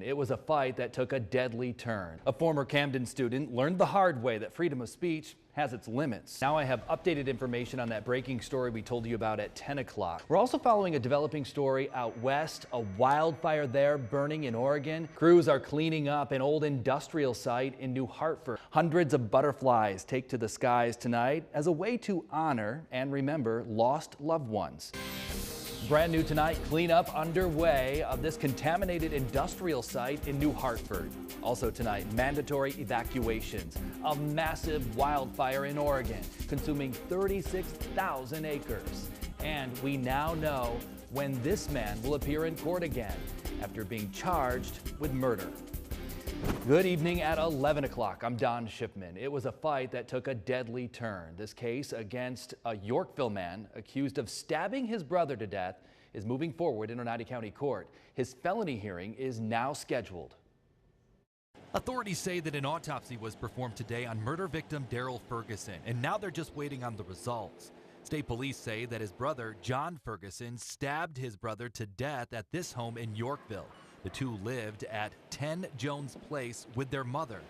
It was a fight that took a deadly turn. A former Camden student learned the hard way that freedom of speech has its limits. Now I have updated information on that breaking story we told you about at 10 o'clock. We're also following a developing story out west, a wildfire there burning in Oregon. Crews are cleaning up an old industrial site in New Hartford. Hundreds of butterflies take to the skies tonight as a way to honor and remember lost loved ones. Brand new tonight, cleanup underway of this contaminated industrial site in New Hartford. Also tonight, mandatory evacuations. A massive wildfire in Oregon, consuming 36,000 acres. And we now know when this man will appear in court again after being charged with murder. Good evening at 11 o'clock. I'm Don Shipman. It was a fight that took a deadly turn. This case against a Yorkville man accused of stabbing his brother to death is moving forward in Oneida County Court. His felony hearing is now scheduled. Authorities say that an autopsy was performed today on murder victim Daryl Ferguson, and now they're just waiting on the results. State police say that his brother, John Ferguson, stabbed his brother to death at this home in Yorkville. The two lived at 10 Jones Place with their mother.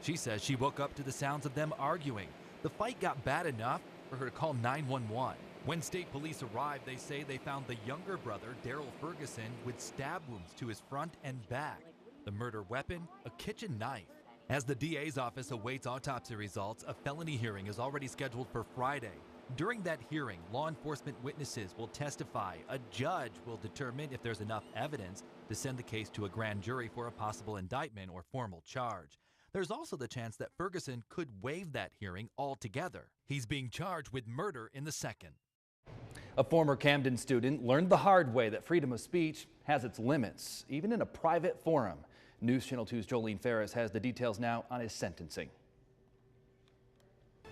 She says she woke up to the sounds of them arguing. The fight got bad enough for her to call 911. When state police arrived, they say they found the younger brother, Daryl Ferguson, with stab wounds to his front and back. The murder weapon, a kitchen knife. As the DA's office awaits autopsy results, a felony hearing is already scheduled for Friday. During that hearing, law enforcement witnesses will testify. A judge will determine if there's enough evidence to send the case to a grand jury for a possible indictment or formal charge. There's also the chance that Ferguson could waive that hearing altogether. He's being charged with murder in the second. A former Camden student learned the hard way that freedom of speech has its limits, even in a private forum. News Channel 2's Jolene Ferris has the details now on his sentencing.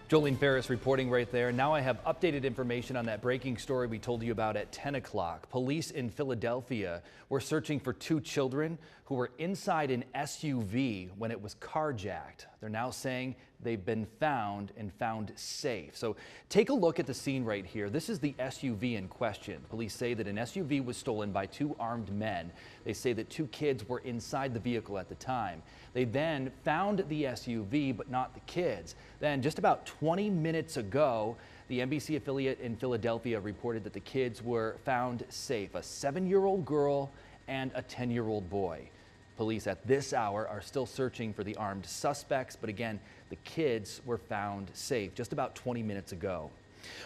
Jolene Ferris reporting right there. Now I have updated information on that breaking story we told you about at 10 o'clock. Police in Philadelphia were searching for two children who were inside an SUV when it was carjacked. They're now saying they've been found and found safe. So take a look at the scene right here. This is the SUV in question. Police say that an SUV was stolen by two armed men. They say that two kids were inside the vehicle at the time. They then found the SUV, but not the kids. Then just about 20 minutes ago, the NBC affiliate in Philadelphia reported that the kids were found safe, a 7-year-old girl and a 10-year-old boy. Police at this hour are still searching for the armed suspects, but again, the kids were found safe just about 20 minutes ago.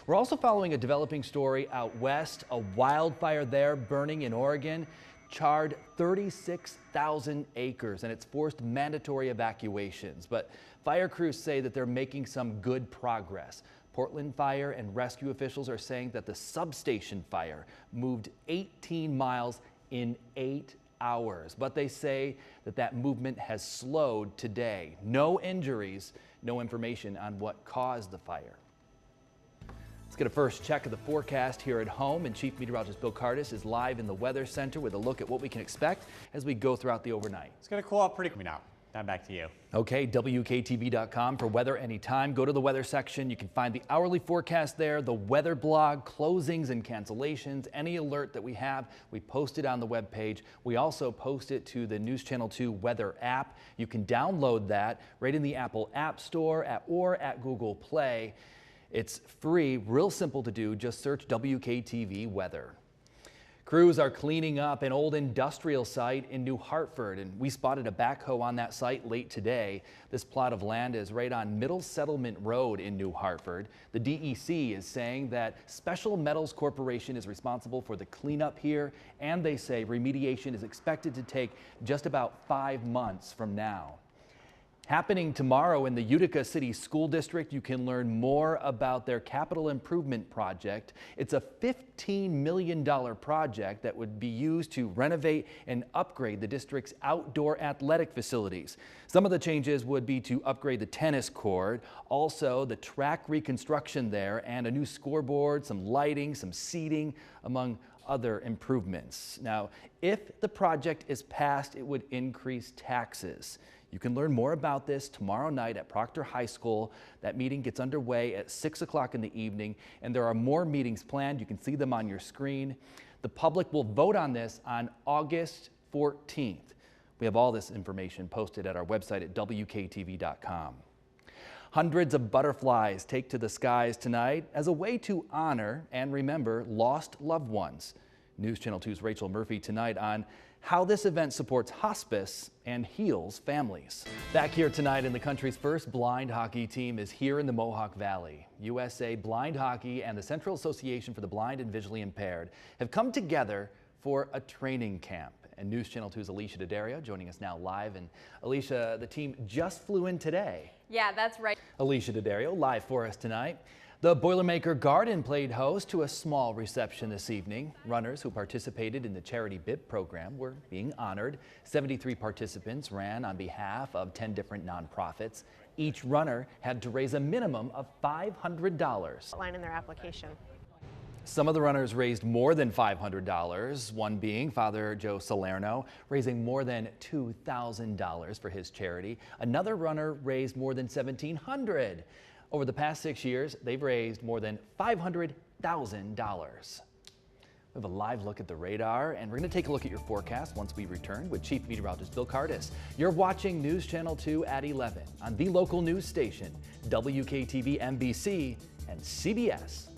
We're also following a developing story out west, a wildfire there burning in Oregon. Charred 36,000 acres, and it's forced mandatory evacuations. But fire crews say that they're making some good progress. Portland Fire and rescue officials are saying that the substation fire moved 18 miles in 8 hours. But they say that that movement has slowed today. No injuries, no information on what caused the fire. Let's get a first check of the forecast here at home, and Chief Meteorologist Bill Cardis is live in the Weather Center with a look at what we can expect as we go throughout the overnight. It's going to cool off pretty quickly now. Now back to you. Okay, WKTV.com for weather anytime. Go to the weather section. You can find the hourly forecast there, the weather blog, closings and cancellations, any alert that we have, we post it on the webpage. We also post it to the News Channel 2 weather app. You can download that right in the Apple App Store or at Google Play. It's free, real simple to do. Just search WKTV weather. Crews are cleaning up an old industrial site in New Hartford, and we spotted a backhoe on that site late today. This plot of land is right on Middle Settlement Road in New Hartford. The DEC is saying that Special Metals Corporation is responsible for the cleanup here, and they say remediation is expected to take just about 5 months from now. Happening tomorrow in the Utica City School District, you can learn more about their capital improvement project. It's a $15 million project that would be used to renovate and upgrade the district's outdoor athletic facilities. Some of the changes would be to upgrade the tennis court, also the track reconstruction there, and a new scoreboard, some lighting, some seating, among other improvements. Now, if the project is passed, it would increase taxes. You can learn more about this tomorrow night at Proctor High School. That meeting gets underway at 6 o'clock in the evening, and there are more meetings planned. You can see them on your screen. The public will vote on this on August 14th. We have all this information posted at our website at WKTV.com. Hundreds of butterflies take to the skies tonight as a way to honor and remember lost loved ones. News Channel 2's Rachel Murphy tonight on how this event supports hospice and heals families. Back here tonight, in the country's first blind hockey team is here in the Mohawk Valley. USA Blind Hockey and the Central Association for the Blind and Visually Impaired have come together for a training camp. And News Channel 2's Alicia Daddario joining us now live. And Alicia, the team just flew in today. Yeah, that's right. Alicia Daddario live for us tonight. The Boilermaker Garden played host to a small reception this evening. Runners who participated in the charity BIP program were being honored. 73 participants ran on behalf of 10 different nonprofits. Each runner had to raise a minimum of $500. Line in their application. Some of the runners raised more than $500, one being Father Joe Salerno, raising more than $2,000 for his charity. Another runner raised more than $1,700. Over the past 6 years, they've raised more than $500,000. We have a live look at the radar, and we're going to take a look at your forecast once we return with Chief Meteorologist Bill Cardis. You're watching News Channel 2 at 11 on the local news station, WKTV NBC and CBS